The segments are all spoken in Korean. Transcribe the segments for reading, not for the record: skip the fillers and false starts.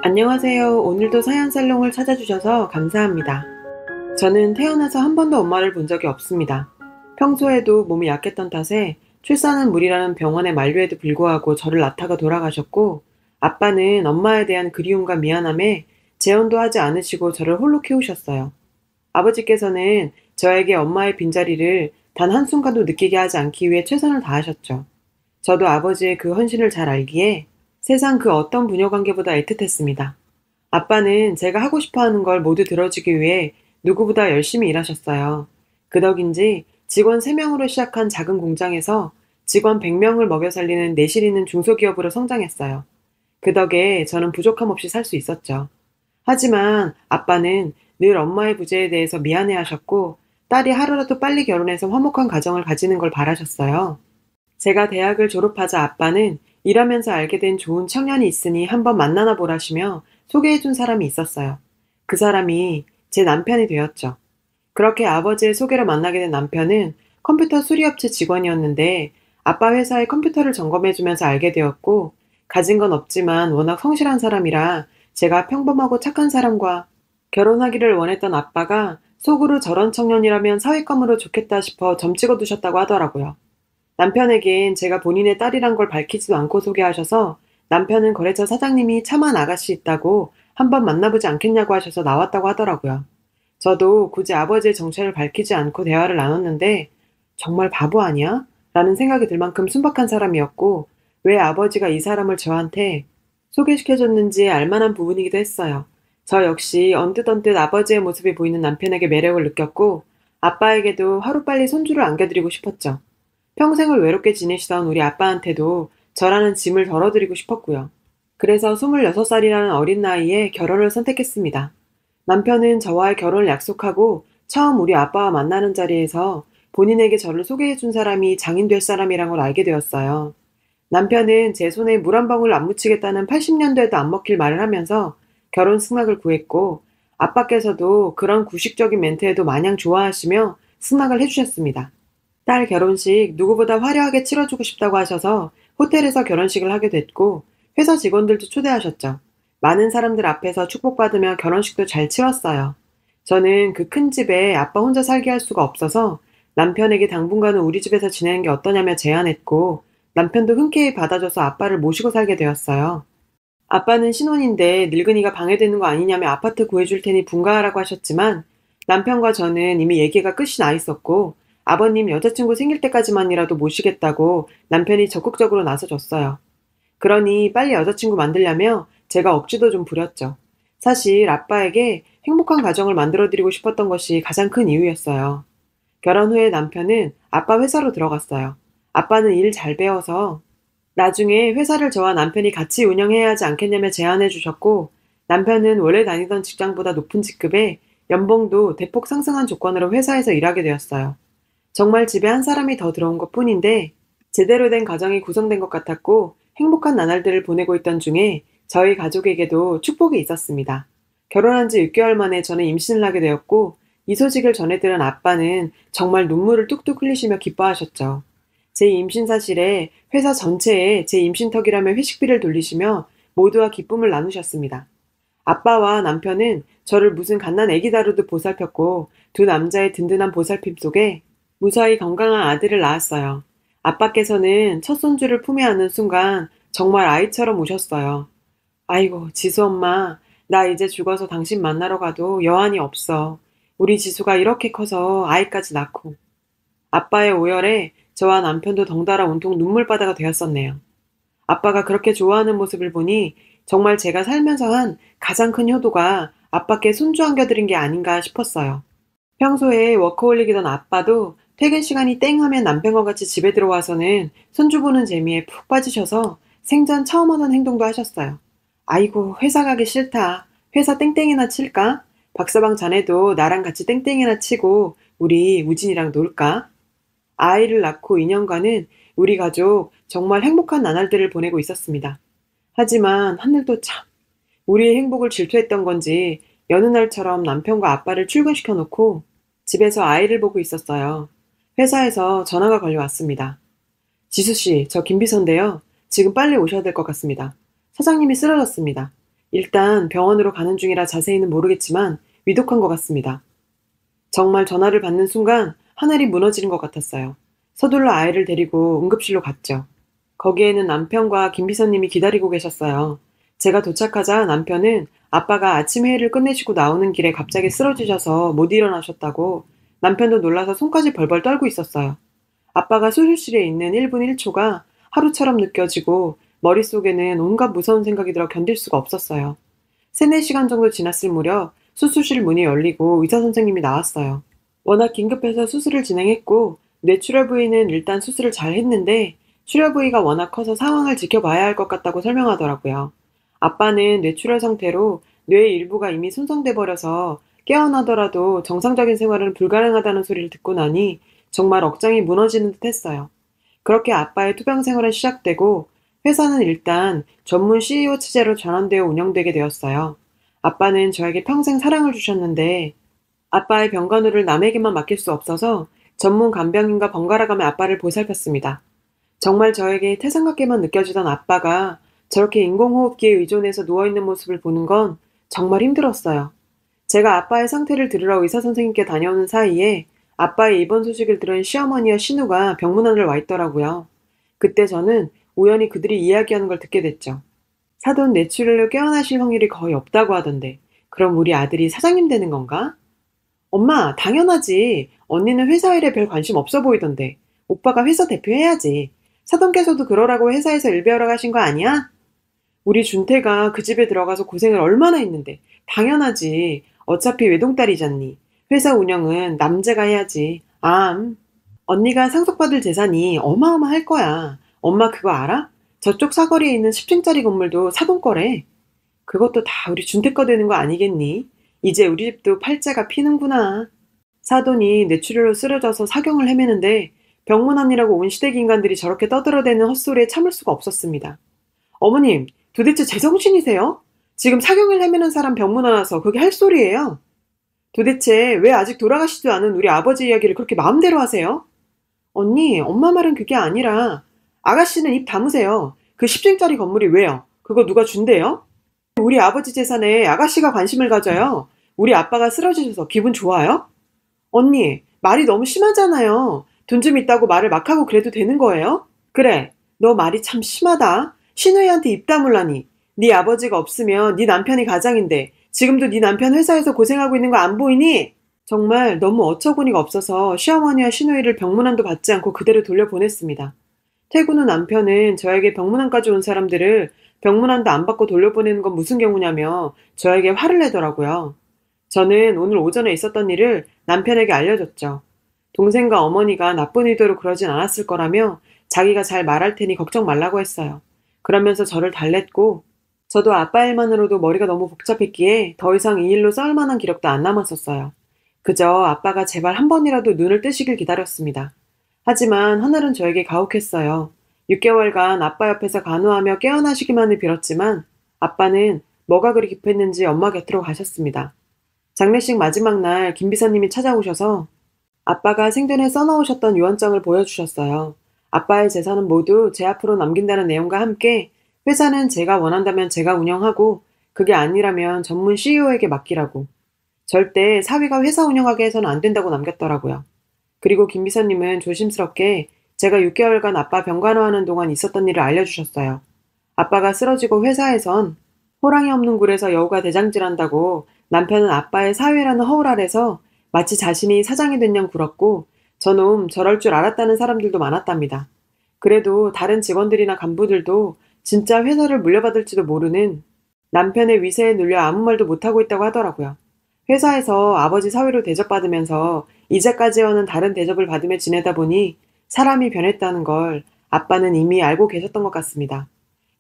안녕하세요. 오늘도 사연살롱을 찾아주셔서 감사합니다. 저는 태어나서 한 번도 엄마를 본 적이 없습니다. 평소에도 몸이 약했던 탓에 출산은 무리라는 병원의 만류에도 불구하고 저를 낳다가 돌아가셨고, 아빠는 엄마에 대한 그리움과 미안함에 재혼도 하지 않으시고 저를 홀로 키우셨어요. 아버지께서는 저에게 엄마의 빈자리를 단 한순간도 느끼게 하지 않기 위해 최선을 다하셨죠. 저도 아버지의 그 헌신을 잘 알기에 세상 그 어떤 부녀관계보다 애틋했습니다. 아빠는 제가 하고 싶어 하는 걸 모두 들어주기 위해 누구보다 열심히 일하셨어요. 그 덕인지 직원 3명으로 시작한 작은 공장에서 직원 100명을 먹여 살리는 내실 있는 중소기업으로 성장했어요. 그 덕에 저는 부족함 없이 살 수 있었죠. 하지만 아빠는 늘 엄마의 부재에 대해서 미안해 하셨고, 딸이 하루라도 빨리 결혼해서 화목한 가정을 가지는 걸 바라셨어요. 제가 대학을 졸업하자 아빠는 일하면서 알게 된 좋은 청년이 있으니 한번 만나나 보라시며 소개해준 사람이 있었어요. 그 사람이 제 남편이 되었죠. 그렇게 아버지의 소개로 만나게 된 남편은 컴퓨터 수리업체 직원이었는데 아빠 회사의 컴퓨터를 점검해주면서 알게 되었고, 가진 건 없지만 워낙 성실한 사람이라 제가 평범하고 착한 사람과 결혼하기를 원했던 아빠가 속으로 저런 청년이라면 사윗감으로 좋겠다 싶어 점 찍어두셨다고 하더라고요. 남편에겐 제가 본인의 딸이란 걸 밝히지도 않고 소개하셔서 남편은 거래처 사장님이 참한 아가씨 있다고 한번 만나보지 않겠냐고 하셔서 나왔다고 하더라고요. 저도 굳이 아버지의 정체를 밝히지 않고 대화를 나눴는데 정말 바보 아니야? 라는 생각이 들 만큼 순박한 사람이었고, 왜 아버지가 이 사람을 저한테 소개시켜줬는지 알만한 부분이기도 했어요. 저 역시 언뜻언뜻 아버지의 모습이 보이는 남편에게 매력을 느꼈고, 아빠에게도 하루빨리 손주를 안겨드리고 싶었죠. 평생을 외롭게 지내시던 우리 아빠한테도 저라는 짐을 덜어드리고 싶었고요. 그래서 26살이라는 어린 나이에 결혼을 선택했습니다. 남편은 저와의 결혼을 약속하고 처음 우리 아빠와 만나는 자리에서 본인에게 저를 소개해준 사람이 장인 될 사람이란 걸 알게 되었어요. 남편은 제 손에 물 한 방울 안 묻히겠다는 80년대에도 안 먹힐 말을 하면서 결혼 승낙을 구했고, 아빠께서도 그런 구식적인 멘트에도 마냥 좋아하시며 승낙을 해주셨습니다. 딸 결혼식 누구보다 화려하게 치러주고 싶다고 하셔서 호텔에서 결혼식을 하게 됐고, 회사 직원들도 초대하셨죠. 많은 사람들 앞에서 축복받으며 결혼식도 잘 치렀어요. 저는 그 큰 집에 아빠 혼자 살게 할 수가 없어서 남편에게 당분간은 우리 집에서 지내는 게 어떠냐며 제안했고, 남편도 흔쾌히 받아줘서 아빠를 모시고 살게 되었어요. 아빠는 신혼인데 늙은이가 방해되는 거 아니냐며 아파트 구해줄 테니 분가하라고 하셨지만, 남편과 저는 이미 얘기가 끝이 나 있었고, 아버님 여자친구 생길 때까지만이라도 모시겠다고 남편이 적극적으로 나서줬어요. 그러니 빨리 여자친구 만들려며 제가 억지도 좀 부렸죠. 사실 아빠에게 행복한 가정을 만들어드리고 싶었던 것이 가장 큰 이유였어요. 결혼 후에 남편은 아빠 회사로 들어갔어요. 아빠는 일 잘 배워서 나중에 회사를 저와 남편이 같이 운영해야 하지 않겠냐며 제안해 주셨고, 남편은 원래 다니던 직장보다 높은 직급에 연봉도 대폭 상승한 조건으로 회사에서 일하게 되었어요. 정말 집에 한 사람이 더 들어온 것 뿐인데 제대로 된 가정이 구성된 것 같았고, 행복한 나날들을 보내고 있던 중에 저희 가족에게도 축복이 있었습니다. 결혼한 지 6개월 만에 저는 임신을 하게 되었고, 이 소식을 전해 들은 아빠는 정말 눈물을 뚝뚝 흘리시며 기뻐하셨죠. 제 임신 사실에 회사 전체에 제 임신턱이라며 회식비를 돌리시며 모두와 기쁨을 나누셨습니다. 아빠와 남편은 저를 무슨 갓난 아기 다루듯 보살폈고, 두 남자의 든든한 보살핌 속에 무사히 건강한 아들을 낳았어요. 아빠께서는 첫 손주를 품에 안는 순간 정말 아이처럼 우셨어요. 아이고, 지수 엄마, 나 이제 죽어서 당신 만나러 가도 여한이 없어. 우리 지수가 이렇게 커서 아이까지 낳고. 아빠의 오열에 저와 남편도 덩달아 온통 눈물바다가 되었었네요. 아빠가 그렇게 좋아하는 모습을 보니 정말 제가 살면서 한 가장 큰 효도가 아빠께 손주 안겨드린 게 아닌가 싶었어요. 평소에 워커홀릭이던 아빠도 퇴근 시간이 땡 하면 남편과 같이 집에 들어와서는 손주 보는 재미에 푹 빠지셔서 생전 처음 하던 행동도 하셨어요. 아이고, 회사 가기 싫다. 회사 땡땡이나 칠까? 박서방 자네도 나랑 같이 땡땡이나 치고 우리 우진이랑 놀까? 아이를 낳고 2년간은 우리 가족 정말 행복한 나날들을 보내고 있었습니다. 하지만 하늘도 참, 우리의 행복을 질투했던 건지 여느 날처럼 남편과 아빠를 출근시켜 놓고 집에서 아이를 보고 있었어요. 회사에서 전화가 걸려왔습니다. 지수씨, 저 김비서인데요. 지금 빨리 오셔야 될 것 같습니다. 사장님이 쓰러졌습니다. 일단 병원으로 가는 중이라 자세히는 모르겠지만 위독한 것 같습니다. 정말 전화를 받는 순간 하늘이 무너지는 것 같았어요. 서둘러 아이를 데리고 응급실로 갔죠. 거기에는 남편과 김 비서님이 기다리고 계셨어요. 제가 도착하자 남편은 아빠가 아침 회의를 끝내시고 나오는 길에 갑자기 쓰러지셔서 못 일어나셨다고 남편도 놀라서 손까지 벌벌 떨고 있었어요. 아빠가 수술실에 있는 1분 1초가 하루처럼 느껴지고 머릿속에는 온갖 무서운 생각이 들어 견딜 수가 없었어요. 3, 4시간 정도 지났을 무렵 수술실 문이 열리고 의사 선생님이 나왔어요. 워낙 긴급해서 수술을 진행했고 뇌출혈 부위는 일단 수술을 잘 했는데 출혈 부위가 워낙 커서 상황을 지켜봐야 할 것 같다고 설명하더라고요. 아빠는 뇌출혈 상태로 뇌의 일부가 이미 손상돼 버려서 깨어나더라도 정상적인 생활은 불가능하다는 소리를 듣고 나니 정말 억장이 무너지는 듯 했어요. 그렇게 아빠의 투병 생활은 시작되고 회사는 일단 전문 CEO 체제로 전환되어 운영되게 되었어요. 아빠는 저에게 평생 사랑을 주셨는데 아빠의 병간호를 남에게만 맡길 수 없어서 전문 간병인과 번갈아 가며 아빠를 보살폈습니다. 정말 저에게 태산 같게만 느껴지던 아빠가 저렇게 인공호흡기에 의존해서 누워있는 모습을 보는 건 정말 힘들었어요. 제가 아빠의 상태를 들으러 의사 선생님께 다녀오는 사이에 아빠의 입원 소식을 들은 시어머니와 신우가 병문안을 와 있더라고요. 그때 저는 우연히 그들이 이야기하는 걸 듣게 됐죠. 사돈 뇌출혈로 깨어나실 확률이 거의 없다고 하던데 그럼 우리 아들이 사장님 되는 건가? 엄마, 당연하지. 언니는 회사 일에 별 관심 없어 보이던데. 오빠가 회사 대표 해야지. 사돈께서도 그러라고 회사에서 일 배우러 가신 거 아니야? 우리 준태가 그 집에 들어가서 고생을 얼마나 했는데. 당연하지. 어차피 외동딸이잖니. 회사 운영은 남자가 해야지. 언니가 상속받을 재산이 어마어마할 거야. 엄마 그거 알아? 저쪽 사거리에 있는 10층짜리 건물도 사돈 거래. 그것도 다 우리 준태 거 되는 거 아니겠니? 이제 우리 집도 팔자가 피는구나. 사돈이 뇌출혈로 쓰러져서 사경을 헤매는데 병문안이라고 온 시댁 인간들이 저렇게 떠들어대는 헛소리에 참을 수가 없었습니다. 어머님, 도대체 제정신이세요? 지금 사경을 헤매는 사람 병문안 와서 그게 할 소리예요? 도대체 왜 아직 돌아가시지도 않은 우리 아버지 이야기를 그렇게 마음대로 하세요? 언니, 엄마 말은 그게 아니라 아가씨는 입 다무세요. 그 10층짜리 건물이 왜요? 그거 누가 준대요? 우리 아버지 재산에 아가씨가 관심을 가져요. 우리 아빠가 쓰러지셔서 기분 좋아요? 언니, 말이 너무 심하잖아요. 돈 좀 있다고 말을 막 하고 그래도 되는 거예요? 그래, 너 말이 참 심하다. 신우이한테 입 다물라니. 네 아버지가 없으면 네 남편이 가장인데 지금도 네 남편 회사에서 고생하고 있는 거 안 보이니? 정말 너무 어처구니가 없어서 시어머니와 신우이를 병문안도 받지 않고 그대로 돌려보냈습니다. 퇴근 후 남편은 저에게 병문안까지 온 사람들을 병문안도 안 받고 돌려보내는 건 무슨 경우냐며 저에게 화를 내더라고요. 저는 오늘 오전에 있었던 일을 남편에게 알려줬죠. 동생과 어머니가 나쁜 의도로 그러진 않았을 거라며 자기가 잘 말할 테니 걱정 말라고 했어요. 그러면서 저를 달랬고 저도 아빠 일만으로도 머리가 너무 복잡했기에 더 이상 이 일로 싸울 만한 기력도 안 남았었어요. 그저 아빠가 제발 한 번이라도 눈을 뜨시길 기다렸습니다. 하지만 하늘은 저에게 가혹했어요. 6개월간 아빠 옆에서 간호하며 깨어나시기만을 빌었지만 아빠는 뭐가 그리 급했는지 엄마 곁으로 가셨습니다. 장례식 마지막 날 김 비서님이 찾아오셔서 아빠가 생전에 써놓으셨던 유언장을 보여주셨어요. 아빠의 재산은 모두 제 앞으로 남긴다는 내용과 함께 회사는 제가 원한다면 제가 운영하고 그게 아니라면 전문 CEO에게 맡기라고. 절대 사위가 회사 운영하게 해서는 안 된다고 남겼더라고요. 그리고 김 비서님은 조심스럽게 제가 6개월간 아빠 병간호하는 동안 있었던 일을 알려주셨어요. 아빠가 쓰러지고 회사에선 호랑이 없는 굴에서 여우가 대장질한다고 남편은 아빠의 사위라는 허울 아래서 마치 자신이 사장이 된 양 굴었고 저놈 저럴 줄 알았다는 사람들도 많았답니다. 그래도 다른 직원들이나 간부들도 진짜 회사를 물려받을지도 모르는 남편의 위세에 눌려 아무 말도 못하고 있다고 하더라고요. 회사에서 아버지 사위로 대접받으면서 이제까지와는 다른 대접을 받으며 지내다 보니 사람이 변했다는 걸 아빠는 이미 알고 계셨던 것 같습니다.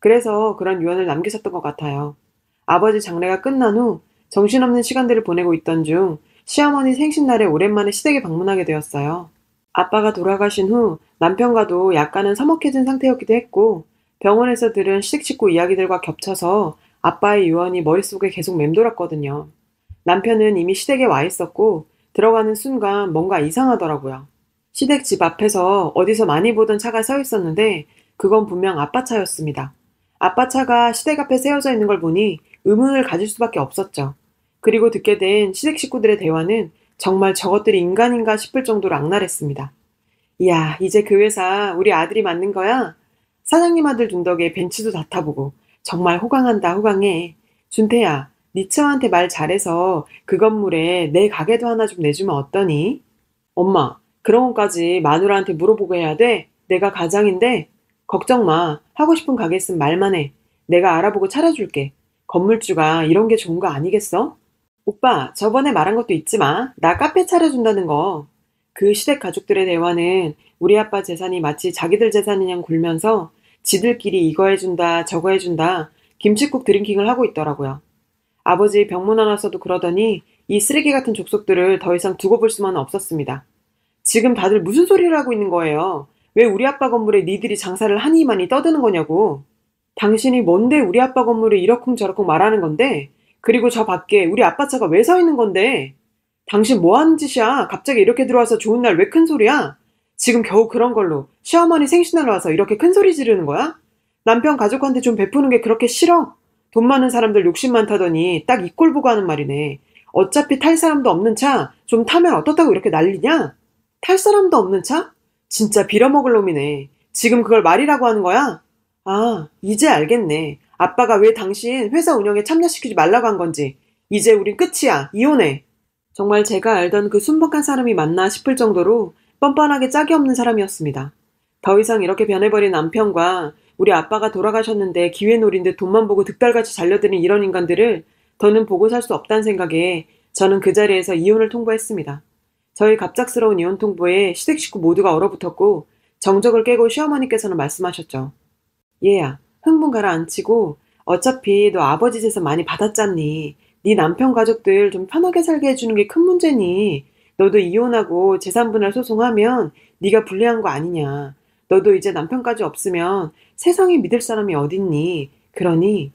그래서 그런 유언을 남기셨던 것 같아요. 아버지 장례가 끝난 후 정신없는 시간들을 보내고 있던 중 시어머니 생신날에 오랜만에 시댁에 방문하게 되었어요. 아빠가 돌아가신 후 남편과도 약간은 서먹해진 상태였기도 했고 병원에서 들은 시댁 식구 이야기들과 겹쳐서 아빠의 유언이 머릿속에 계속 맴돌았거든요. 남편은 이미 시댁에 와 있었고 들어가는 순간 뭔가 이상하더라고요. 시댁 집 앞에서 어디서 많이 보던 차가 서 있었는데 그건 분명 아빠 차였습니다. 아빠 차가 시댁 앞에 세워져 있는 걸 보니 의문을 가질 수밖에 없었죠. 그리고 듣게 된 시댁 식구들의 대화는 정말 저것들이 인간인가 싶을 정도로 악랄했습니다. 이야, 이제 그 회사 우리 아들이 맡는 거야? 사장님 아들 둔 덕에 벤츠도 다 타보고 정말 호강한다 호강해. 준태야, 니 처한테 말 잘해서 그 건물에 내 가게도 하나 좀 내주면 어떠니? 엄마, 그런 것까지 마누라한테 물어보고 해야 돼? 내가 가장인데? 걱정 마. 하고 싶은 가게 있으면 말만 해. 내가 알아보고 차려줄게. 건물주가 이런 게 좋은 거 아니겠어? 오빠, 저번에 말한 것도 잊지 마. 나 카페 차려준다는 거. 그 시댁 가족들의 대화는 우리 아빠 재산이 마치 자기들 재산이냥 굴면서 지들끼리 이거 해준다 저거 해준다 김칫국 드링킹을 하고 있더라고요. 아버지 병문안 와서도 그러더니 이 쓰레기 같은 족속들을 더 이상 두고 볼 수만은 없었습니다. 지금 다들 무슨 소리를 하고 있는 거예요? 왜 우리 아빠 건물에 니들이 장사를 하니 많이 떠드는 거냐고. 당신이 뭔데 우리 아빠 건물에 이러쿵저러쿵 말하는 건데? 그리고 저 밖에 우리 아빠 차가 왜 서 있는 건데? 당신 뭐 하는 짓이야? 갑자기 이렇게 들어와서 좋은 날 왜 큰 소리야? 지금 겨우 그런 걸로 시어머니 생신날 와서 이렇게 큰 소리 지르는 거야? 남편 가족한테 좀 베푸는 게 그렇게 싫어? 돈 많은 사람들 욕심 많다더니 딱 이 꼴 보고 하는 말이네. 어차피 탈 사람도 없는 차 좀 타면 어떻다고 이렇게 난리냐? 탈 사람도 없는 차? 진짜 빌어먹을 놈이네. 지금 그걸 말이라고 하는 거야? 아, 이제 알겠네. 아빠가 왜 당신 회사 운영에 참여시키지 말라고 한 건지. 이제 우린 끝이야. 이혼해. 정말 제가 알던 그 순박한 사람이 맞나 싶을 정도로 뻔뻔하게 짝이 없는 사람이었습니다. 더 이상 이렇게 변해버린 남편과 우리 아빠가 돌아가셨는데 기회 노린 듯 돈만 보고 득달같이 잘려드는 이런 인간들을 더는 보고 살 수 없다는 생각에 저는 그 자리에서 이혼을 통보했습니다. 저희 갑작스러운 이혼 통보에 시댁 식구 모두가 얼어붙었고 정적을 깨고 시어머니께서는 말씀하셨죠. 얘야, 흥분 가라앉히고 어차피 너 아버지 재산 많이 받았잖니. 네 남편 가족들 좀 편하게 살게 해주는 게 큰 문제니. 너도 이혼하고 재산분할 소송하면 네가 불리한 거 아니냐. 너도 이제 남편까지 없으면 세상에 믿을 사람이 어딨니. 그러니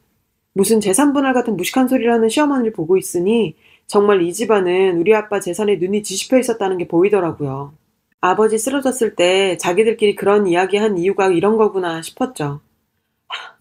무슨 재산분할 같은 무식한 소리를 하는 시어머니를 보고 있으니 정말 이 집안은 우리 아빠 재산에 눈이 뒤집혀 있었다는 게 보이더라고요. 아버지 쓰러졌을 때 자기들끼리 그런 이야기 한 이유가 이런 거구나 싶었죠.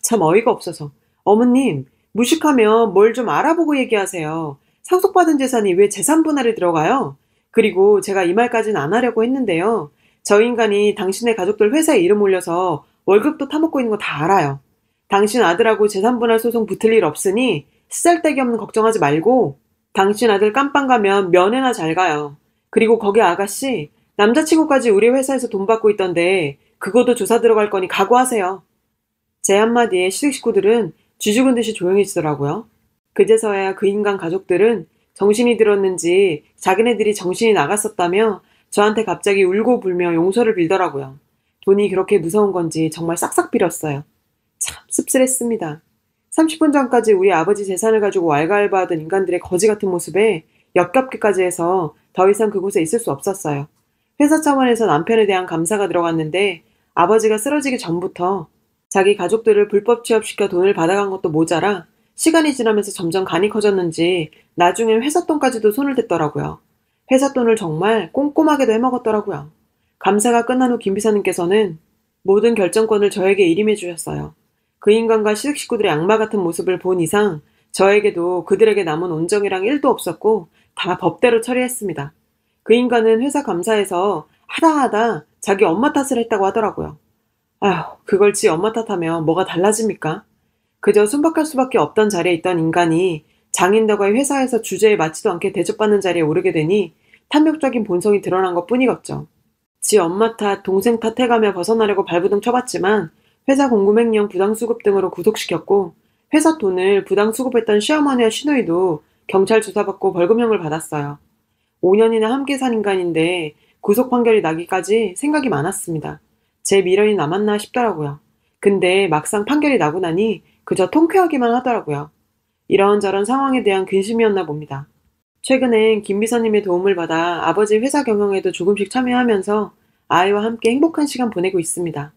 참 어이가 없어서. 어머님, 무식하면 뭘 좀 알아보고 얘기하세요. 상속받은 재산이 왜 재산분할에 들어가요? 그리고 제가 이 말까지는 안 하려고 했는데요. 저 인간이 당신의 가족들 회사에 이름 올려서 월급도 타먹고 있는 거 다 알아요. 당신 아들하고 재산분할 소송 붙을 일 없으니 쓰잘데기 없는 걱정하지 말고 당신 아들 깜빵 가면 면회나 잘 가요. 그리고 거기 아가씨, 남자친구까지 우리 회사에서 돈 받고 있던데 그거도 조사 들어갈 거니 각오하세요. 제 한마디에 시댁 식구들은 쥐죽은 듯이 조용해지더라고요. 그제서야 그 인간 가족들은 정신이 들었는지 자기네들이 정신이 나갔었다며 저한테 갑자기 울고 불며 용서를 빌더라고요. 돈이 그렇게 무서운 건지 정말 싹싹 빌었어요. 참 씁쓸했습니다. 30분 전까지 우리 아버지 재산을 가지고 왈가왈부하던 인간들의 거지 같은 모습에 역겹기까지 해서 더 이상 그곳에 있을 수 없었어요. 회사 차원에서 남편에 대한 감사가 들어갔는데 아버지가 쓰러지기 전부터 자기 가족들을 불법 취업시켜 돈을 받아간 것도 모자라 시간이 지나면서 점점 간이 커졌는지 나중엔 회사 돈까지도 손을 댔더라고요. 회사 돈을 정말 꼼꼼하게도 해먹었더라고요. 감사가 끝난 후 김 비서님께서는 모든 결정권을 저에게 일임해 주셨어요. 그 인간과 시댁 식구들의 악마 같은 모습을 본 이상 저에게도 그들에게 남은 온정이랑 1도 없었고 다 법대로 처리했습니다. 그 인간은 회사 감사에서 하다 자기 엄마 탓을 했다고 하더라고요. 아휴, 그걸 지 엄마 탓하면 뭐가 달라집니까? 그저 순박할 수밖에 없던 자리에 있던 인간이 장인덕의 회사에서 주제에 맞지도 않게 대접받는 자리에 오르게 되니 탐욕적인 본성이 드러난 것 뿐이겠죠. 지 엄마 탓, 동생 탓 해가며 벗어나려고 발부둥 쳐봤지만 회사 공금횡령 부당수급 등으로 구속시켰고 회사 돈을 부당수급했던 시어머니와 시누이도 경찰 조사받고 벌금형을 받았어요. 5년이나 함께 산 인간인데 구속 판결이 나기까지 생각이 많았습니다. 제 미련이 남았나 싶더라고요. 근데 막상 판결이 나고 나니 그저 통쾌하기만 하더라고요. 이런저런 상황에 대한 근심이었나 봅니다. 최근엔 김 비서님의 도움을 받아 아버지 회사 경영에도 조금씩 참여하면서 아이와 함께 행복한 시간 보내고 있습니다.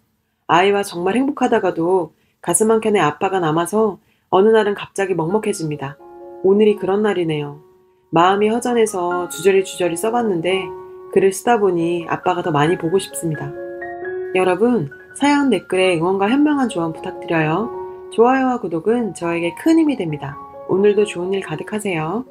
아이와 정말 행복하다가도 가슴 한켠에 아빠가 남아서 어느 날은 갑자기 먹먹해집니다. 오늘이 그런 날이네요. 마음이 허전해서 주저리 써봤는데 글을 쓰다 보니 아빠가 더 많이 보고 싶습니다. 여러분, 사연 댓글에 응원과 현명한 조언 부탁드려요. 좋아요와 구독은 저에게 큰 힘이 됩니다. 오늘도 좋은 일 가득하세요.